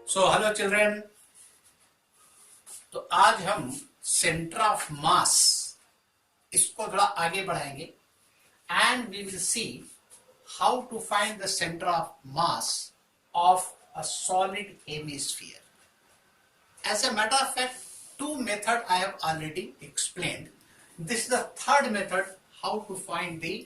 Hello children. तो आज हम सेंटर ऑफ मास इसको थोड़ा आगे बढ़ाएंगे and we will see how to find the centre of mass of a solid hemisphere. As a matter of fact, two methods I have already explained. This is the third method how to find the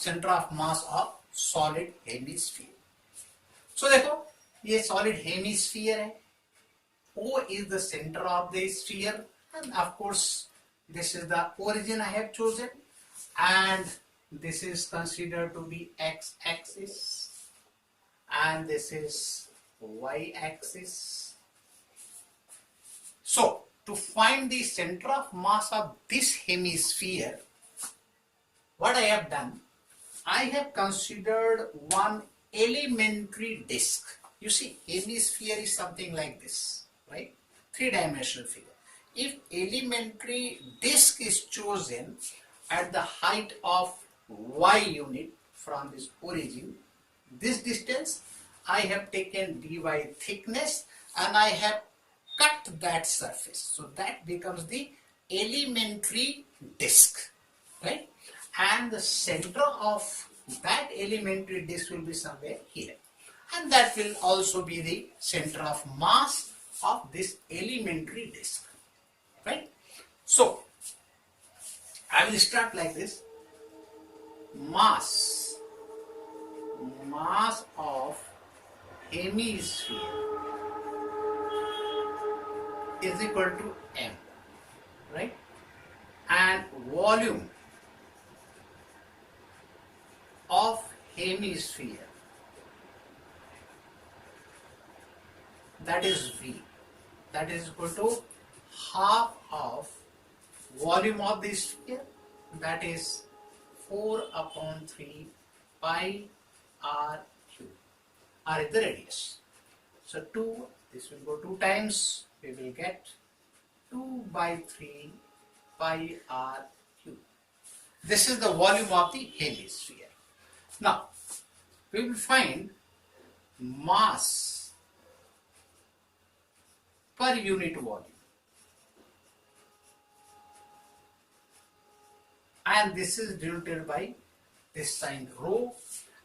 center of mass of solid hemisphere. So देखो ये solid hemisphere है. O is the center of the sphere, and of course this is the origin I have chosen, and this is considered to be x-axis, and this is y-axis. So to find the center of mass of this hemisphere, what I have done, I have considered one elementary disk. You see, hemisphere is something like this, right? Three-dimensional figure. If elementary disk is chosen at the height of y unit from this origin, this distance, I have taken dy thickness and I have cut that surface. So that becomes the elementary disk, right? And the center of that elementary disk will be somewhere here. And that will also be the center of mass of this elementary disk, right? So I will start like this. Mass of hemisphere is equal to m, right? And volume of hemisphere, that is V, that is equal to half of volume of the sphere, that is 4/3 pi r cube. R is the radius. So 2, this will go 2 times, we will get 2/3 pi r cube. This is the volume of the hemisphere. Now we will find mass per unit volume, and this is denoted by this sign rho,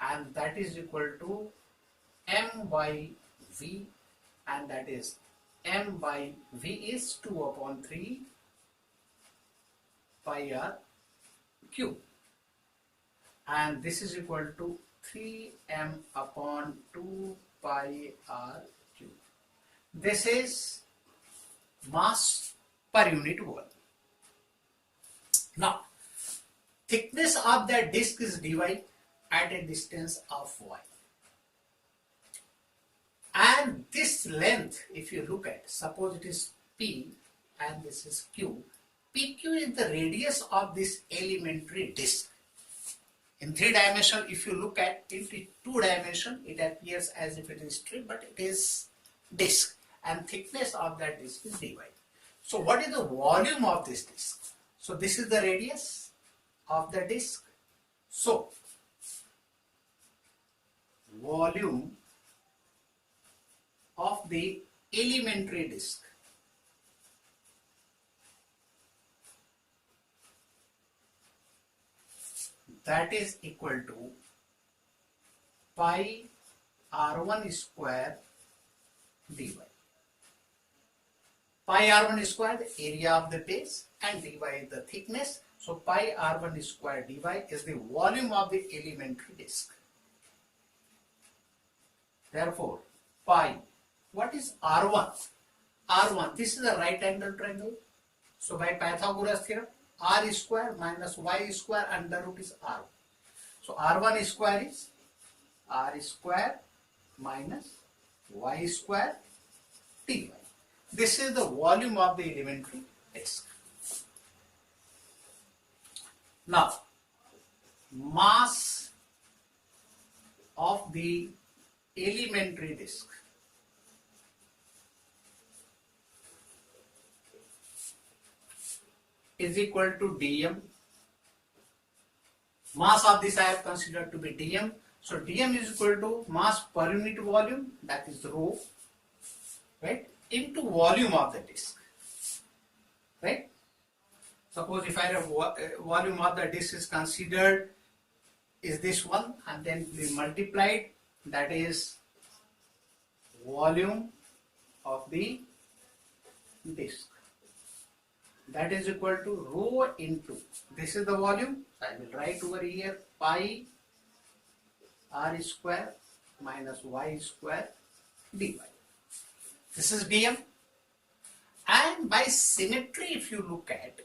and that is equal to m by v, and that is m by v is 2/3 pi r cube, and this is equal to 3m/2 pi r cube. This is mass per unit volume. Now thickness of that disk is dy at a distance of y, and this length, if you look at, suppose it is p and this is q. PQ is the radius of this elementary disk. In 3 dimension, if you look at it in 2 dimension, it appears as if it is strip, but it is disk, and thickness of that disk is dy. So what is the volume of this disk? So this is the radius of the disk. So volume of the elementary disk that is equal to pi r1 square dy. Pi r1 square, the area of the base, and dy is the thickness. So pi r1 square dy is the volume of the elementary disk. Therefore pi, what is r1? R1, this is a right angle triangle. So by Pythagoras theorem, r square minus y square under root is r1. So r1 square is r square minus y square dy. This is the volume of the elementary disk. Now mass of the elementary disk is equal to dm. Mass of this I have considered to be dm. So dm is equal to mass per unit volume, that is rho, right, into volume of the disk, right? Suppose if I have volume of the disk is considered is this one, and then we multiplied, that is volume of the disk, that is equal to rho into, this is the volume, so I will write over here pi r square minus y square dy. This is dm. And by symmetry, if you look at,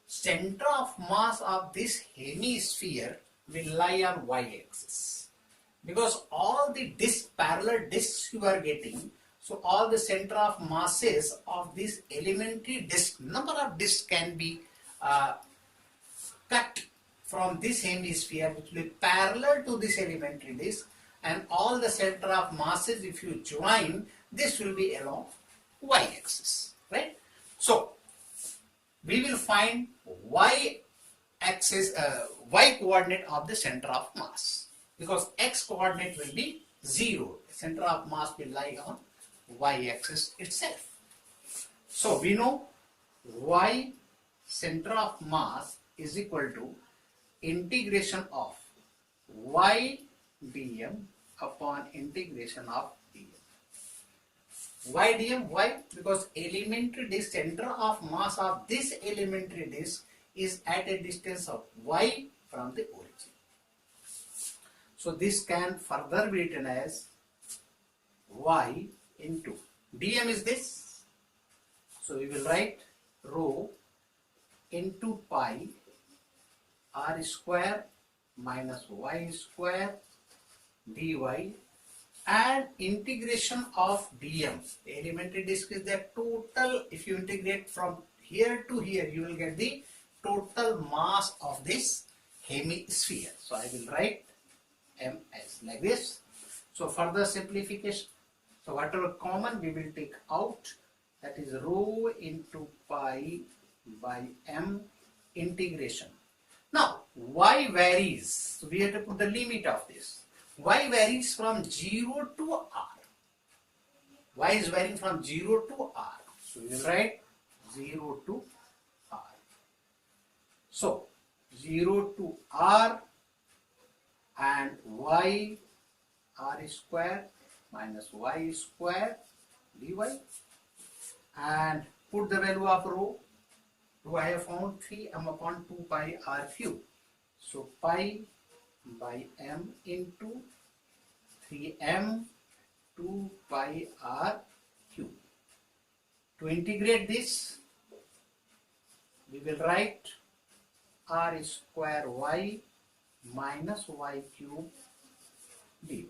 center of mass of this hemisphere will lie on y-axis, because all the parallel disks you are getting, so all the center of masses of this elementary disk, number of disks can be cut from this hemisphere which will be parallel to this elementary disk, and all the center of masses, if you join, this will be along y-axis, right? So we will find y-axis, y coordinate of the center of mass, because x coordinate will be 0. Center of mass will lie on y-axis itself. So we know y center of mass is equal to integration of y dm upon integration of dm. Why dm? Why? Because elementary disk, center of mass of this elementary disk is at a distance of y from the origin. So this can further be written as y into dm is this. So we will write rho into pi r square minus y square dy, and integration of dm. The elementary disk is the total, if you integrate from here to here, you will get the total mass of this hemisphere. So I will write m as like this. So further simplification, so whatever common we will take out, that is rho into pi by m integration. Now y varies, so we have to put the limit of this. Y varies from 0 to r. Y is varying from 0 to r. So we will write 0 to r. So 0 to r and y r square minus y square dy, and put the value of rho. Rho I have found 3m upon 2 pi r cube. So pi by m into 3m 2 pi r cube. To integrate this, we will write r square y minus y cube dy.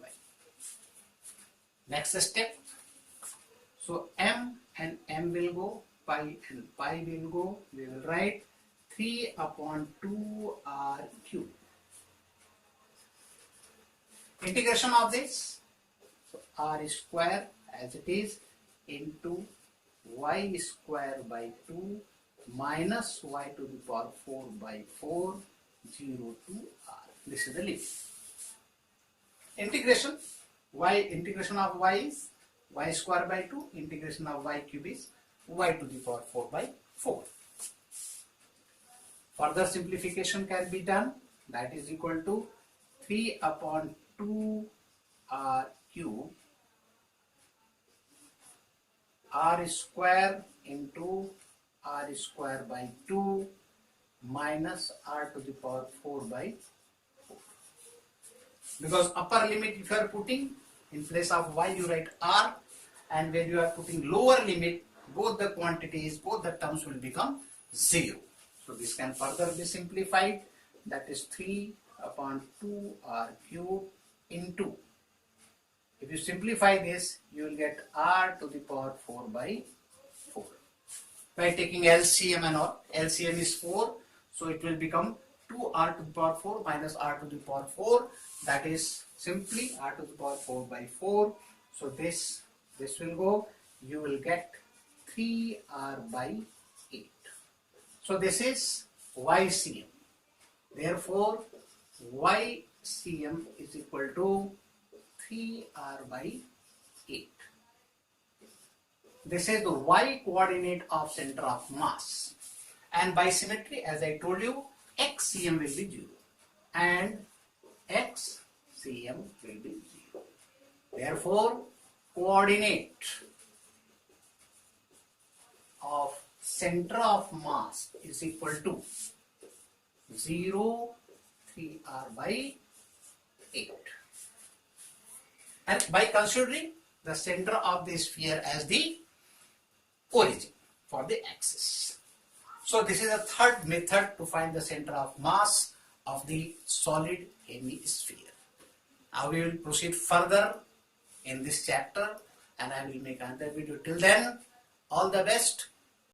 Next step, so m and m will go, pi and pi will go, we will write 3 upon 2 r cube. Integration of this, so r square as it is into y square by 2 minus y to the power 4 by 4, 0 to r. This is the limit. Integration, integration of y is y square by 2, integration of y cube is y to the power 4 by 4. Further simplification can be done, that is equal to 3 upon 2 r cube r square into r square by 2 minus r to the power 4 by 4. Because upper limit if you are putting, in place of y you write r, and when you are putting lower limit, both the quantities, both the terms will become 0. So this can further be simplified, that is 3 upon 2 r cube into, if you simplify this, you will get r to the power 4 by 4. By taking LCM and all, LCM is 4, so it will become 2r to the power 4 minus r to the power 4, that is simply r to the power 4 by 4. So this will go, you will get 3r by 8. So this is YCM. Therefore, YCM is equal to 3r by 8. this is the y coordinate of center of mass, and by symmetry, as I told you, xcm will be 0 and xcm will be 0. Therefore, coordinate of center of mass is equal to 0, 3r by 8. And by considering the center of the sphere as the origin for the axis. So this is a third method to find the center of mass of the solid hemisphere. Now we will proceed further in this chapter, and I will make another video. Till then, all the best.